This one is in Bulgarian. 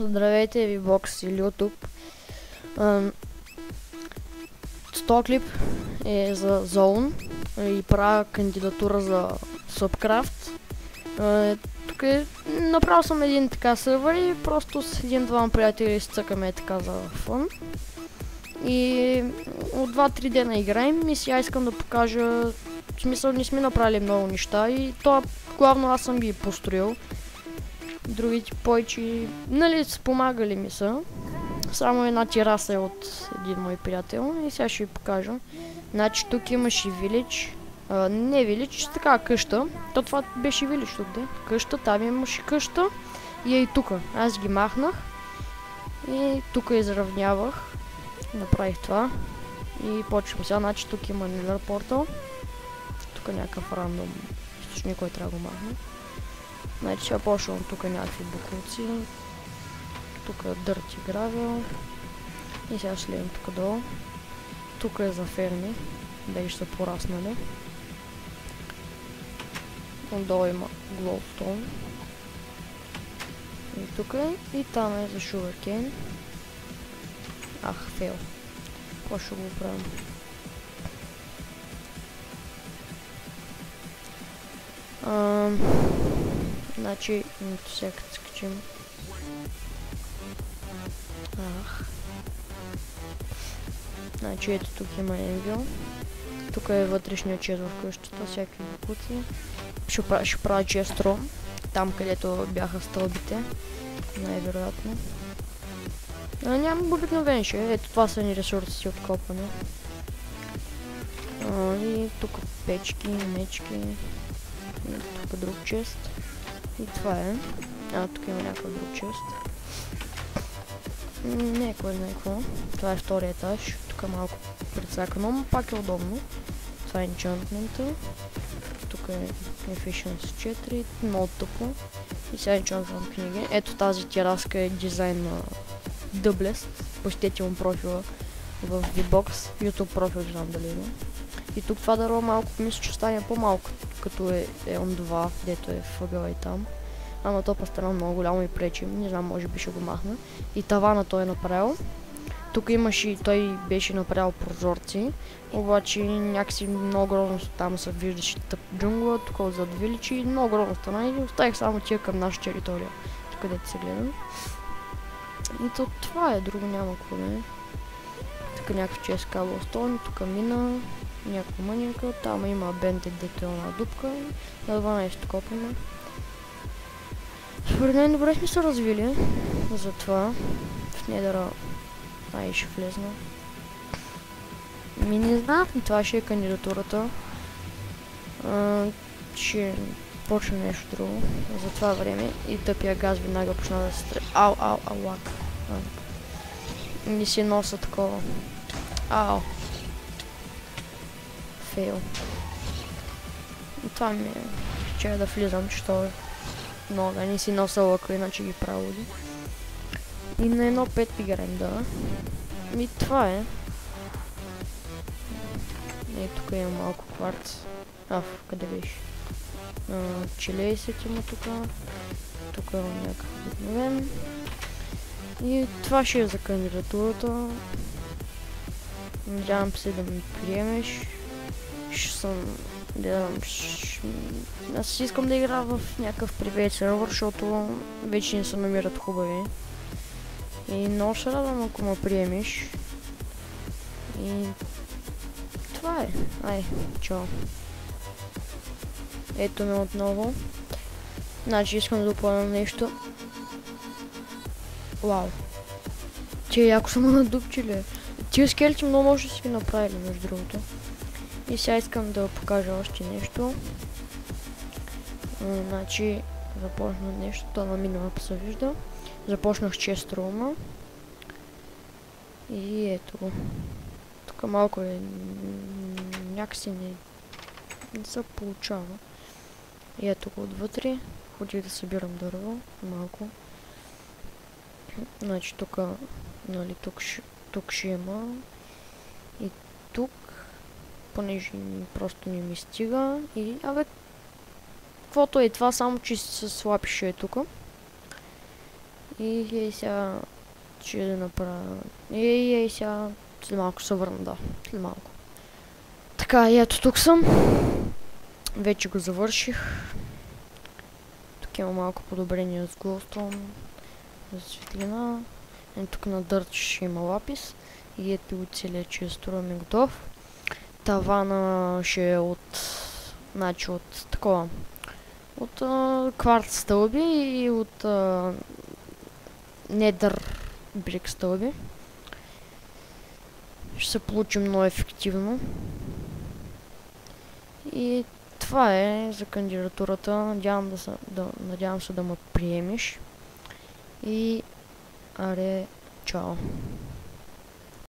Здравейте, VBOX или YouTube. Този клип е за Zone и правя кандидатура за Subcraft. Тук направил съм един така сървър и просто с един-двама приятели изцъкаме така за фън. И от 2-3 дена играем и сега искам да покажа, в смисъл не сме направили много неща и то главно аз съм ги построил. Другите повече, нали, спомагали ми са. Само една тераса е от един мой приятел и сега ще ви покажа. Значи тук имаше вилич, не вилич, така къща. То това беше вилич тук, де. Къща, там имаше къща и е и тук. Аз ги махнах и тук изравнявах. Направих това и почвам сега. Значи тук има Nether Portal. Тук някакъв рандом източник, който трябва да го махна. Значи сега почвам тук някакви буклуци. Тук е дърти гравел. И сега ще следам тук долу. Тук е за ферми. Беше са пораснали. Отдолу има glowstone. И тук е. И там е за sugarcane. Ах, фейл. Какво ще го правим? Значи, сега като скачим. Ах. Значи ето тук има енвил. Тук е вътрешния чест в къщата, всякакви буклуци. Ще правя честро. Там където бяха стълбите. Най-вероятно. Нямам обикновен ще. Ето това са ни ресурси от копане. И тук печки, мечки. И тук друг чест. И това е. Тук има някакъв друг чест. Не е кой знае какво. Това е втория етаж. Тук е малко прецакано, но пак е удобно. Това е enchantment-а. Тук е efficiency 4. Много тъпо. И сега enchantment книги. Ето тази тераска е дизайн на Дъблест. Посетете му профила в VBOX. YouTube профил, не знам дали има. И тук това дърво малко мисля, че стане по-малко, като е Eon 2, дето е въгъла и там. Ама то по-страна много голямо и пречи. Не знам, може би ще го махна. И тавана той е направил. Тук имаше, той беше направил прозорци. Обаче някакси много грозно там се виждаше тъп джунгла, тук отзад виличи. Много грозно стана и оставих само тия към наша територия. Тук където се гледам. И то това е, друго няма какво да е. Тук някакъв чест каблстон, тук мина. Някаква мъника, там има бентед, дето е една дупка. На 12 копаме. Според мен добре сме се развили. Затова в недъра ще влезна. Не знам, това ще е кандидатурата. Ще почне нещо друго за това време и тъпия газ веднага почна да се стреля. Ау, лак. Не си носа такова. Ау. Фейл. И това ми е, че да влизам, че това е много, да не си носа лъка, иначе ги праводи. И на 1.5 играем, да. И това е. И тук има малко кварц. Къде беше? Челейсет има тук. Тук има някакъв обикновен. И това ще е за кандидатурата. Надявам се да ми приемеш. Аз искам да игра в някакъв привет сервер, защото вече не се намират хубави. И много се радвам, ако ме приемеш. И това е. Ай, чао. Ето ме отново. Значи искам да допълня нещо. Вау. Тия яко са ме надупчили. Тия скелети много може да си ги направили, между другото. И сега искам да покажа още нещо. Значи започна нещо, то на минимапа се вижда. Започнах чест рума. И ето го. Тук малко е... някакси не се получава. И ето го отвътре. Ходих да събирам дърво. Малко. Значи тук, нали, тук ще има. И тук, понеже просто не ми стига. И, каквото е това, само че се слапише е тук. И сега ще да направя. И сега след малко се върна, да. След малко. Така, и ето тук съм. Вече го завърших. Тук има малко подобрение с Glowstone. За светлина. И тук на дърт ще има лапис. И ето го целият, че е строен и готов. Тавана ще е от... Значи от такова. От кварц стълби и от недър брик стълби. Ще се получи много ефективно. И това е за кандидатурата. Надявам се да ме приемеш. И аре, чао.